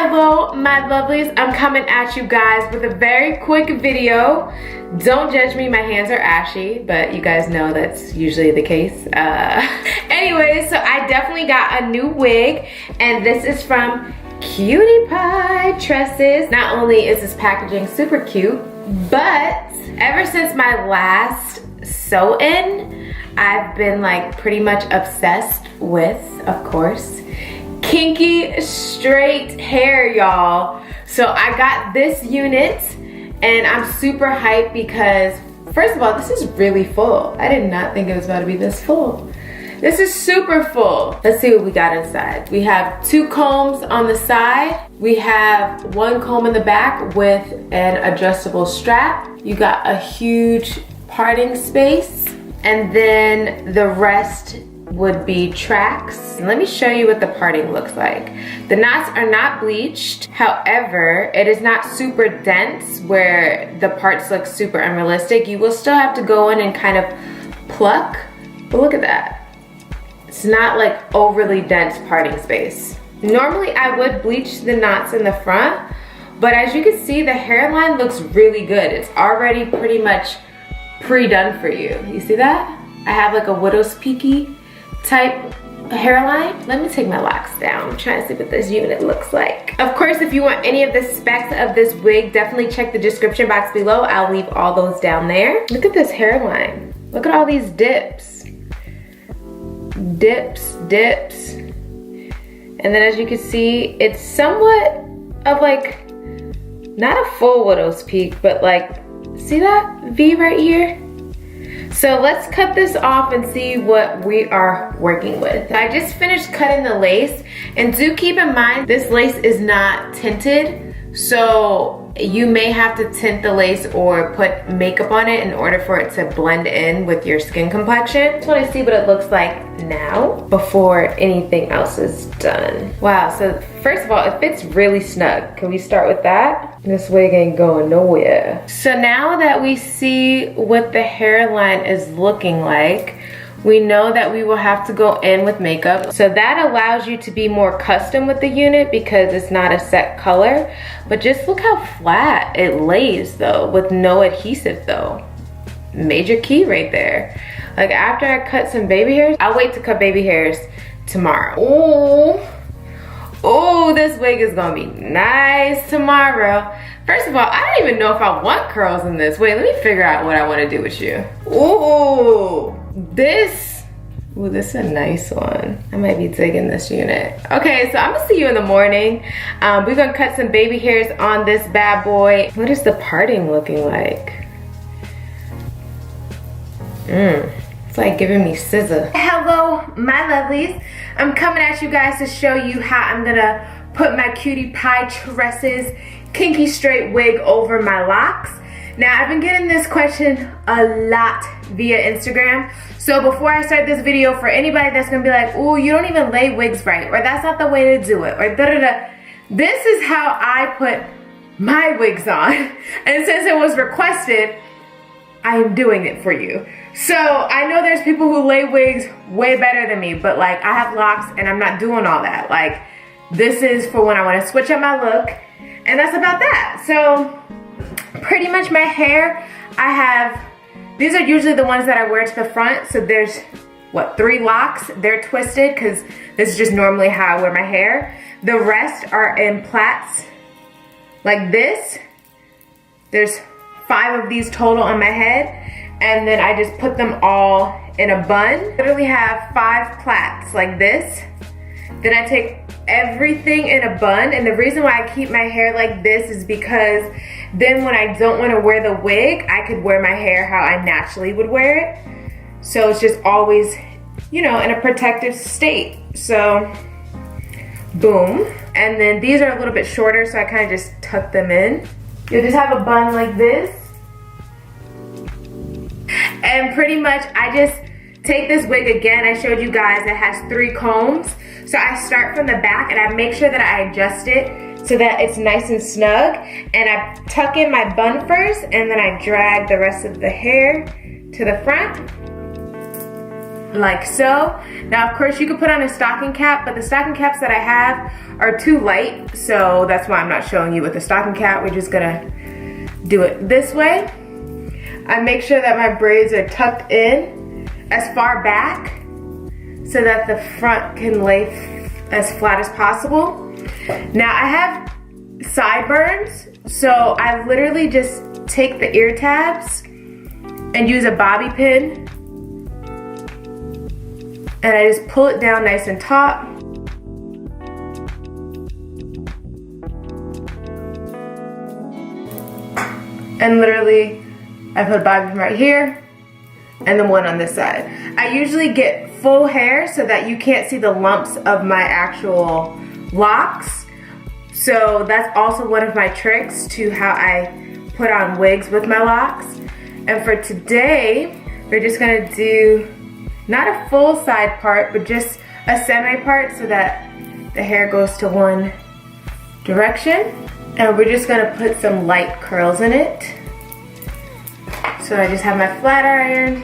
Hello my lovelies, I'm coming at you guys with a very quick video. Don't judge me, my hands are ashy, but you guys know that's usually the case. Anyways, so I definitely got a new wig, and this is from CutiePieTresses. Not only is this packaging super cute, but ever since my last sew-in, I've been like pretty much obsessed with, of course, kinky straight hair, y'all. So I got this unit and I'm super hyped because first of all, this is really full. I did not think it was about to be this full. This is super full. Let's see what we got inside. We have 2 combs on the side. We have 1 comb in the back with an adjustable strap. You got a huge parting space, and then the rest would be tracks. Let me show you what the parting looks like. The knots are not bleached. However, it is not super dense where the parts look super unrealistic. You will still have to go in and kind of pluck, but look at that. It's not like overly dense parting space. Normally I would bleach the knots in the front, but as you can see, the hairline looks really good. It's already pretty much pre-done for you. You see that? I have like a widow's peaky type hairline. Let me take my locks down. I'm trying to see what this unit looks like. Of course, if you want any of the specs of this wig, definitely check the description box below. I'll leave all those down there. Look at this hairline. Look at all these dips. Dips, dips. And then as you can see, it's somewhat of like, not a full widow's peak, but like, see that V right here? So let's cut this off and see what we are working with. I just finished cutting the lace, and do keep in mind this lace is not tinted, so you may have to tint the lace or put makeup on it in order for it to blend in with your skin complexion. Just want to see what it looks like now before anything else is done. Wow, so first of all, it fits really snug. Can we start with that? This wig ain't going nowhere. So now that we see what the hairline is looking like, we know that we will have to go in with makeup. So that allows you to be more custom with the unit because it's not a set color. But just look how flat it lays though, with no adhesive though. Major key right there. Like after I cut some baby hairs, I'll wait to cut baby hairs tomorrow. Oh, this wig is gonna be nice tomorrow. First of all, I don't even know if I want curls in this. Wait, let me figure out what I wanna do with you. Ooh, this is a nice one. I might be digging this unit. Okay, so I'm gonna see you in the morning. We're gonna cut some baby hairs on this bad boy. What is the parting looking like? It's like giving me scissor. Hello, my lovelies. I'm coming at you guys to show you how I'm gonna put my CutiePieTresses kinky straight wig over my locks. Now, I've been getting this question a lot via Instagram. So before I start this video, for anybody that's gonna be like, ooh, you don't even lay wigs right, or that's not the way to do it, or da-da-da. This is how I put my wigs on. And since it was requested, I am doing it for you. So I know there's people who lay wigs way better than me, but like I have locks and I'm not doing all that. Like this is for when I wanna switch up my look, and that's about that. So pretty much my hair, I have, these are usually the ones that I wear to the front. So there's, what, 3 locks. They're twisted because this is just normally how I wear my hair. The rest are in plaits like this. There's 5 of these total on my head. And then I just put them all in a bun. Literally have 5 plaits like this. Then I take everything in a bun, and the reason why I keep my hair like this is because then when I don't want to wear the wig, I could wear my hair how I naturally would wear it. So it's just always, you know, in a protective state. So, boom. And then these are a little bit shorter, so I kind of just tuck them in. You'll just have a bun like this. And pretty much I just take this wig again. I showed you guys it has 3 combs. So I start from the back and I make sure that I adjust it so that it's nice and snug. And I tuck in my bun first, and then I drag the rest of the hair to the front. like so. Now of course you could put on a stocking cap, but the stocking caps that I have are too light, so that's why I'm not showing you with the stocking cap. We're just gonna do it this way. I make sure that my braids are tucked in as far back so that the front can lay as flat as possible. Now I have sideburns, so I literally just take the ear tabs and use a bobby pin, and I just pull it down nice and taut. And literally, I put a bobby pin right here, and then one on this side. I usually get full hair so that you can't see the lumps of my actual locks. So that's also one of my tricks to how I put on wigs with my locks. And for today, we're just gonna do not a full side part, but just a semi part so that the hair goes to one direction. And we're just gonna put some light curls in it. So I just have my flat iron.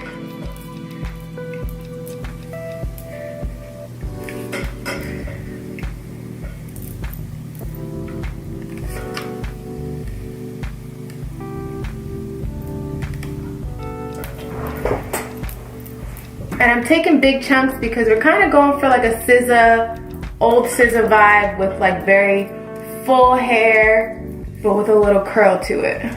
And I'm taking big chunks because we're kind of going for like a SZA, old SZA vibe with like very full hair, but with a little curl to it.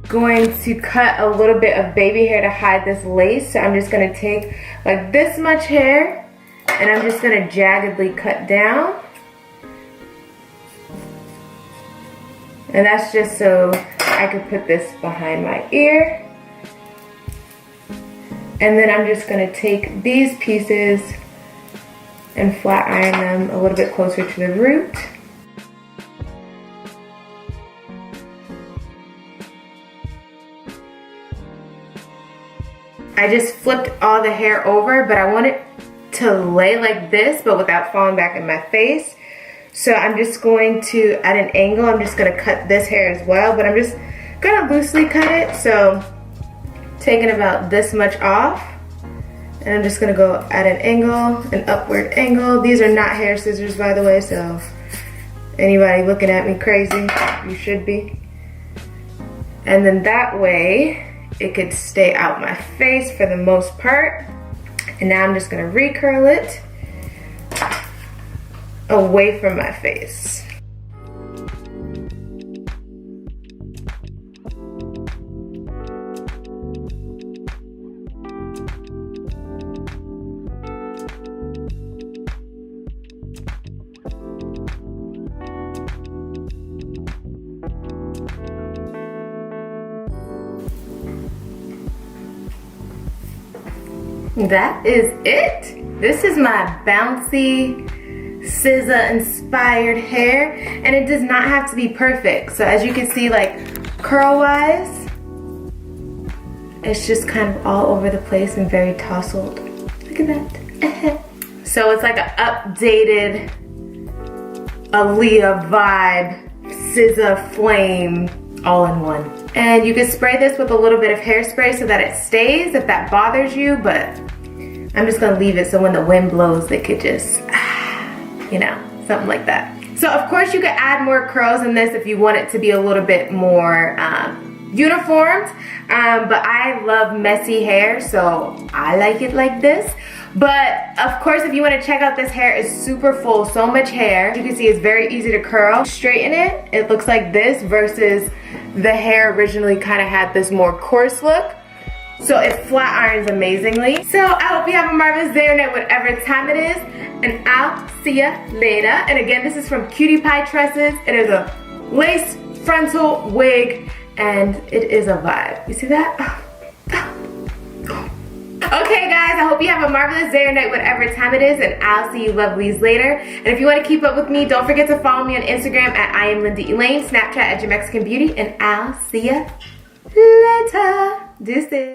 Going to cut a little bit of baby hair to hide this lace. So I'm just gonna take like this much hair and I'm just gonna jaggedly cut down. And that's just so I could put this behind my ear. And then I'm just gonna take these pieces and flat iron them a little bit closer to the root. I just flipped all the hair over, but I want it to lay like this, but without falling back in my face. So I'm just going to, at an angle, I'm just gonna cut this hair as well, but I'm just gonna loosely cut it. So taking about this much off, and I'm just gonna go at an angle, an upward angle. These are not hair scissors, by the way, so anybody looking at me crazy, you should be. And then that way, it could stay out my face for the most part. And now I'm just gonna recurl it away from my face. That is it. This is my bouncy SZA inspired hair, and it does not have to be perfect. So as you can see, like curl wise, it's just kind of all over the place and very tousled. Look at that. So it's like an updated Aaliyah vibe, scissor flame, all in one. And you can spray this with a little bit of hairspray so that it stays if that bothers you, but I'm just gonna leave it so when the wind blows, they could just, you know, something like that. So of course you could add more curls in this if you want it to be a little bit more uniformed, but I love messy hair, so I like it like this. But of course, if you want to check out this hair, it's super full, so much hair. You can see it's very easy to curl. Straighten it, it looks like this versus the hair originally kind of had this more coarse look. So it flat irons amazingly. So I hope you have a marvelous day or night, whatever time it is, and I'll see ya later. And again, this is from CutiePieTresses. It is a lace frontal wig, and it is a vibe. You see that? Okay guys, I hope you have a marvelous day or night, whatever time it is, and I'll see you lovelies later. And if you want to keep up with me, don't forget to follow me on Instagram at I am Linda Elaine, Snapchat at JaMexican Beauty, and I'll see ya later. Deuces.